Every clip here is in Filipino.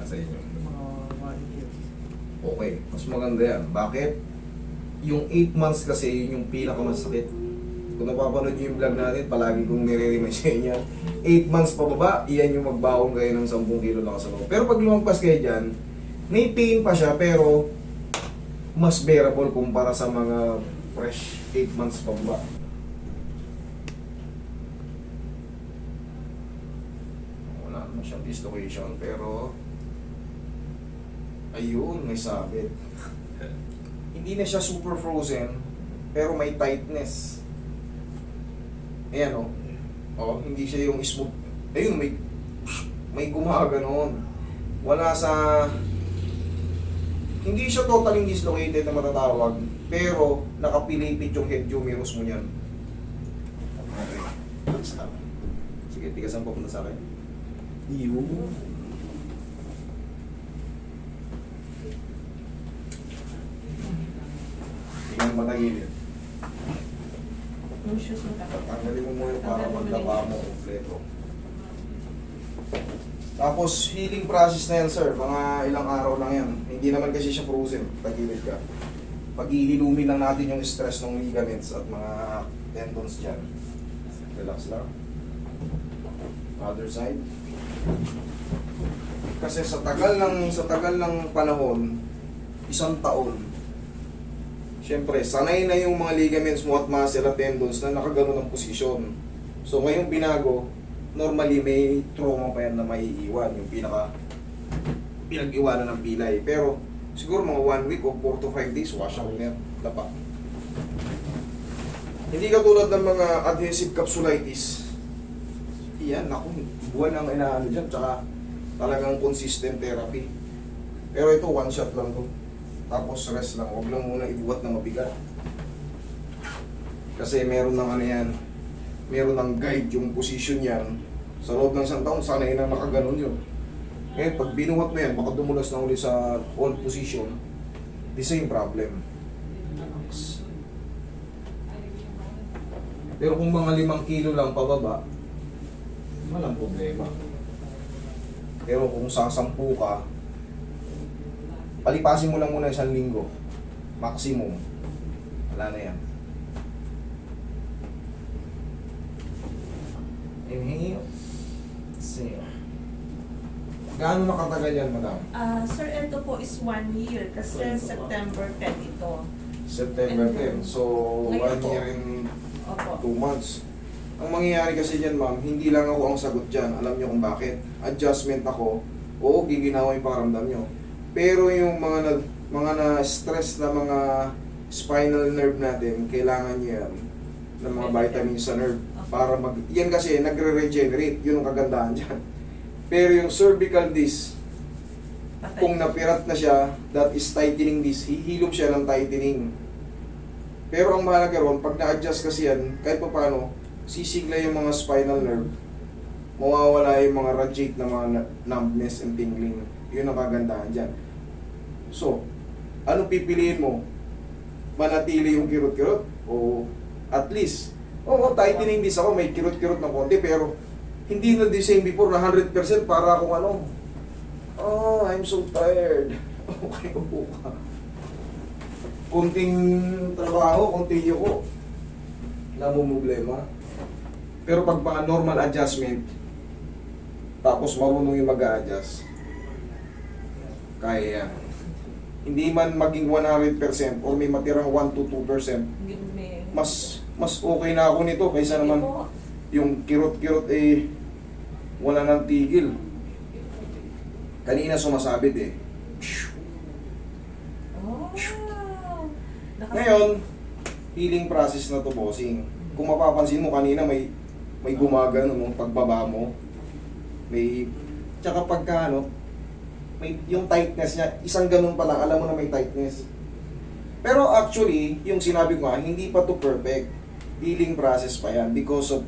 sa inyo? Mga 1 year. Okay, mas maganda yan. Bakit? Yung 8 months kasi, yun yung pinakamasakit. Kung napapanood nyo yung vlog natin, palagi kong nire-remind sa inyo. 8 months pababa, iyan yung magbaon kayo ng 10 kilo lang sa loob. Pero pag lumagpas kayo dyan, may pain pa siya, pero mas bearable kumpara sa mga fresh 8 months pababa. Wala naman siyang dislocation, pero ayun, may sabit. Hindi na siya super frozen, pero may tightness. Ayan o. Oh, hindi siya yung smooth. Ayun, may gumaganon. Wala sa... Hindi siya totally dislocated na matatawag, pero nakapilipit yung head humerus mo niyan. Okay. Sige, tigasan po punta sa akin. Yun. Tingnan matagilid. Yung shoes mo dapat. Tanggalin mo muna para magdapa mo kompleto. Tapos, healing process na yan, sir. Mga ilang araw lang yan. Hindi naman kasi siya frozen. Tagilid ka. Paghihilumin lang natin yung stress ng ligaments at mga tendons dyan. Relax lang. Other side. Kasi sa tagal ng panahon, 1 taon, siyempre, sanay na yung mga ligaments mo at muscle at tendons na nakaganon ang posisyon. So, ngayong binago, normally may trauma pa yan na maiiwan, yung pinag-iwanan ng pilay. Pero, siguro mga 1 week o 4 to 5 days, wash out na yan, dapa. Hindi katulad ng mga adhesive capsulitis. Iyan, naku, buwan ang inaano dyan, tsaka talagang consistent therapy. Pero ito, 1 shot lang to. Tapos rest lang, huwag lang muna ibuhat na mabigat. Kasi meron ng ano yan, meron ng guide yung position yan. Sa loob ng 1 taon, sanay na nakaganon yun. Ngayon, pag binuhat mo yan, baka dumulas na uli sa old position, the same problem. Pero kung mga 5 kilo lang pababa, walang problema. Pero kung sasampu ka, palipasin mo lang muna 1 linggo. Maximum. Wala na yan. Inhale. Exhale. Gaano nakatagal yan, madam? Sir, ito po is 1 year kasi September 10 ito. September 10. So, 1 Ngayon po. year and Opo. 2 months. Ang mangyayari kasi dyan, ma'am, hindi lang ako ang sagot dyan. Alam nyo kung bakit. Adjustment ako. Oo, giginawa yung pakiramdam nyo. Pero yung mga na-stress na mga spinal nerve natin, kailangan nyo yan ng mga vitamins sa nerve para yan kasi nagre-regenerate, yun ang kagandahan dyan. Pero yung cervical disc, Patay. kung napirat na siya, that is tightening disc, hihilom siya ng tightening. Pero ang mahalaga ron, pag na-adjust kasi yan, kahit pa paano, sisigla yung mga spinal nerve, mawawala yung mga radiate na mga numbness and tingling. Yun ang kagandahan dyan. So, ano pipiliin mo? Manatili yung kirot-kirot? O at least, tightening disc ako, may kirot-kirot ng konti, pero hindi na the same before na 100% para akong ano, oh, I'm so tired. Okay, upo ka. Kunting trabaho, kunting yuko, namumblema. Pero pag mga normal adjustment, tapos marunong yung mag-a-adjust, kaya yan. Hindi man maging 100% or may matirang 1 to 2%, mas okay na ako nito kaysa naman yung kirot-kirot wala nang tigil. Kanina sumasabit Oh. Ngayon, healing process na to, bossing. Kung mapapansin mo kanina may gumagano no pagbaba mo. May tsaka pagka may yung tightness niya, isang ganun pa lang, alam mo na may tightness. Pero actually, yung sinabi ko hindi pa to perfect. Healing process pa yan because of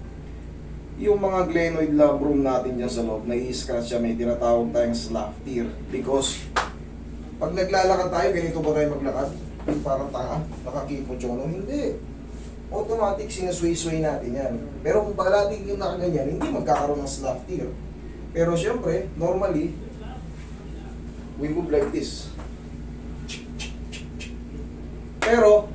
yung mga glenoid labrum natin dyan sa loob, nai-scratch siya, may tinatawag tayong slough tear. Because pag naglalakad tayo, ganito ba tayo maglakad? Yung parang tanga, nakakipot yung hindi. Automatic sinasway-sway natin yan. Pero kung palagi yung nakaganyan, hindi magkakaroon ng slough tear. Pero syempre, normally, We move like this. Pero,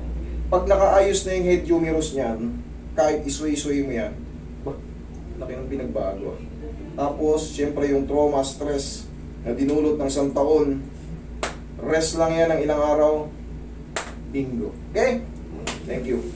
pag nakaayos na yung head humerus niyan, kahit isway-sway mo yan, bah, laki ng pinagbago. Tapos, syempre yung trauma, stress, na dinulot ng 1 taon, rest lang yan ng ilang araw, bingo. Okay? Thank you.